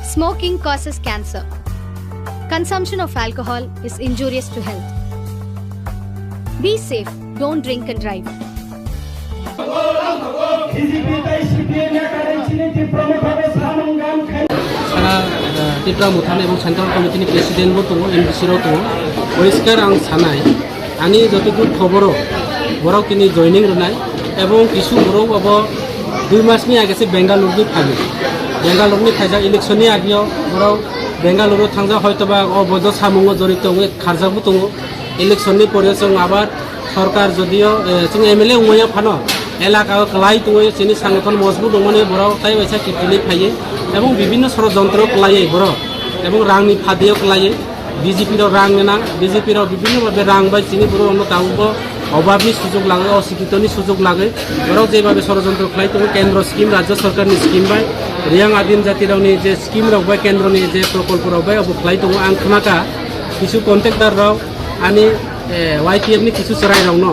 Smoking causes cancer. Consumption of alcohol is injurious to health. Be safe, don't drink and drive. Tripura मुथान एवं central committee president दङ एमडिसि दङ परिष्कार आं सानाय आनी जतटुकु खबर बराव किनि जयनिं रोनाय एवं किसु बराव अब 2 मासनि आगेसे बेंगालुरुनि फायो बेंगालुरुनि फायजा इलेक्शननि आगियाव बराव बेंगालुरु थांजा हयतोबा अबैध सामुङाव जड़ित दङ खारजाबो दङ इलेक्शननि परे जों आबाद सरकार जदियो जों एमएलए उमया फानो एलाका क्लाइ दङ जोंनि संगठन मजबुत दङने बराव ताइ बायसा किटुलि फायो एवं विभिन्न षड़यंत्र क्लाइए बराव एवं रांनि फादियाव क्लाइए बीजेपी रां ना बीजेपी विभिन्न भावे रां बाय जोंनि बर' अन्न दाउबो अभाबनि सुजुग लागे अशिक्षितनि सुजुग लागे बराव जेबाबे षड़यंत्र क्लाइ दङ केंद्र स्कीम राज्य सरकारनि स्कीम बाय रियां आदिम जाति रावनि जे स्कीम रावबाय केंद्रनि जे प्रकल्प रावबाय अब क्लाइ दङ आं खोनाका किछु कन्ट्रेक्टर राव आनी YTF नि किछु सराय रावनो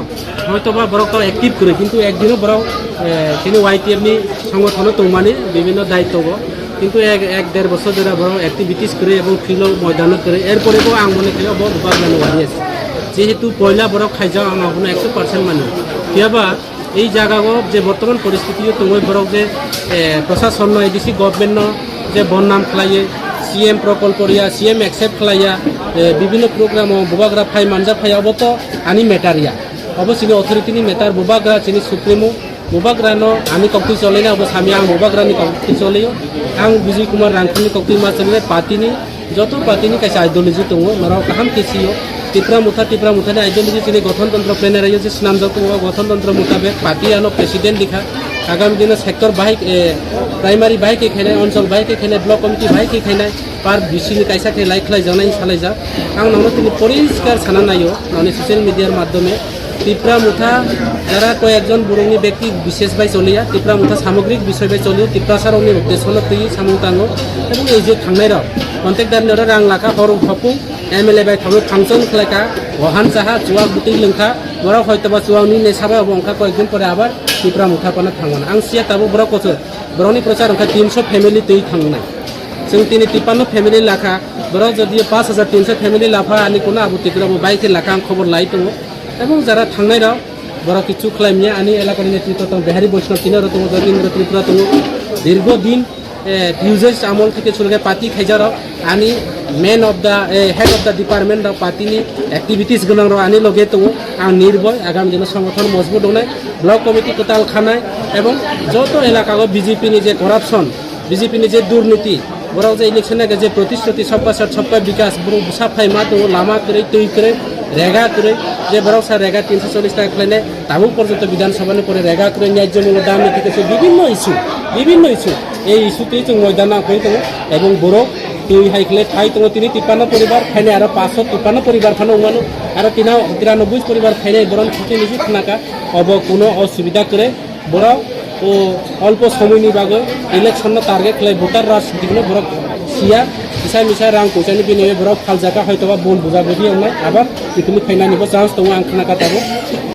हयतोबा बराव तो एक्टिव करे किंतु एकदिनो बराव किनि YTF नि संगठन तंमानि विभिन्न दायित्व किंतु एक डेढ़ बছর ধরে বড় অ্যাক্টিভিটিস করে এবং ফিল্ড ময়দানত করে এরপরেও আং মনে করি অব বাগলানো ওয়ারিয়াস যেহেতু পয়লা বড় খাইজা আং আপনি 100% মানে কিয়াবা এই জায়গাগো যে বর্তমান পরিস্থিতি তুমি বড় যে প্রশাসন এডিসি গভর্নমেন্ট যে বন্নাম খাইয়ে সিএম প্রকল্প রিয়া সিএম একসেপ্ট খাইয়া বিভিন্ন প্রোগ্রাম বুবাগ্রা ফাই মানজা ফাই অবত আনি মেটারিয়া অবশ্যই অথরিটিনি মেটার বুবাগ্রা চিনি সুপ্রিমো बुबाग्रानो आमी कक्ति चलेना अब सामी आं बुबाग्रानि कक्ति चलेयो आं विजय कुमार रांखिनि कक्ति मा चलेना पार्टीनि जतो पार्टीनि कायसा आइडियोलॉजी दङ मराव काहाम केसियो त्रिपुरा मुथानि आइडियोलॉजी जेरै गठनतन्त्र प्लेनारियो जे नामजों दङ गठनतन्त्र मुताबिक पार्टीयानो प्रेसिडेंट दिखा आगामी दिन सेक्टर बाहाय प्राइमारी बाहाय के खायनाय अंचल बाहाय के खायनाय ब्लक कमिटी बाहाय के खायनाय पार बिसिनि कायसा के लाइखलाय जानाय सालायजा आं नावनो तिनि परिष्कार साना नायो नावनि सोशल मिडियार माध्यमे त्रिपुरा मुथा যারা কয়েকজন বরংনি ব্যক্তি বিশেষ বাই চলিয়া त्रिपुरा मुथा সামগ্রিক বিষয় বাই চলিও त्रिपुरासारनि উদ্দেশ্যল তৈরি সামুতাঙ্গো এবং এই যে থাংনাই রাও কন্ট্রাক্টরनि রাং লাখা হরং হপু एमएलए बाय थाङो फांसन खलायका वहान चाहा जुवा गुति लोंखा बराव हयतोबा जुवानि नेसाबा बंखा कয়েকদিন পরে আবার त्रिपुरा मुथा पाना थांगोन आं सिया ताबो बराव कस बरावनि प्रचार अंखा 300 फैमिली तै थांनाय जों तिनि 53 फैमिली लाखा बराव जदि 5300 फैमिली लाफा आनि कोना आबु त्रिपुरा बाइके लाखा आं खबर लाई दङ এবং যারা থাংনাই রাও বড় কিছু ক্লাইমিয়া আনি এলাকার নেতৃত্ব তো বিহারী বৈষ্ণব কিনারো তো ইন্দ্র ত্রিপুরা তো দীর্ঘদিন ইউজেস আমল থেকে চলে পার্টি খাইজারাও আনি men of the head of the department of পার্টিনি অ্যাক্টিভিটিস গোনাं রাও আনি লগে তো আं নির্ভয় আগামী দিনে সংগঠন মজবুত হনায় ব্লক কমিটি কোতাল খানায় এবং যত এলাকাগো বিজেপিনি যে করাপশন বিজেপিনি যে দুর্নীতি বড় যে ইলেকশনে যে প্রতিশ্রুতি সবকা সাথ সবকা বিকাশ বড় সাফাই মা তো লামা করে তৈ করে रेगा करे जे बराव सा रेगा 340 টাকা খাইনে তাবু পর্যন্ত বিধানসভানি পরে रेगा করে ন্যায্য মূল্য দাম নীতিকে বিভিন্ন ইস্যু এই ইস্যুতেই जों ময়দানা কই তো এবং বড় তুই হাইকলে ঠাই তো তিনি 53 পরিবার খাইনে আর 553 পরিবার ফানো উমানো আর 93 পরিবার খাইনে বরণ থেকে নিজে খানাকা অব কোনো অসুবিধা করে বড় ও অল্প সময়নি বাগে ইলেকশন টার্গেট লাই ভোটার রাশ দিগুলো বড় সিয়া मिसाय मिसाय रां पैसानि बिनिमय बराव फालजाका हयतोबा बन बुजा बुजि एवनाय आबार बेखौनो फायनानैबो चान्स दङ आं खोनाखाथाबो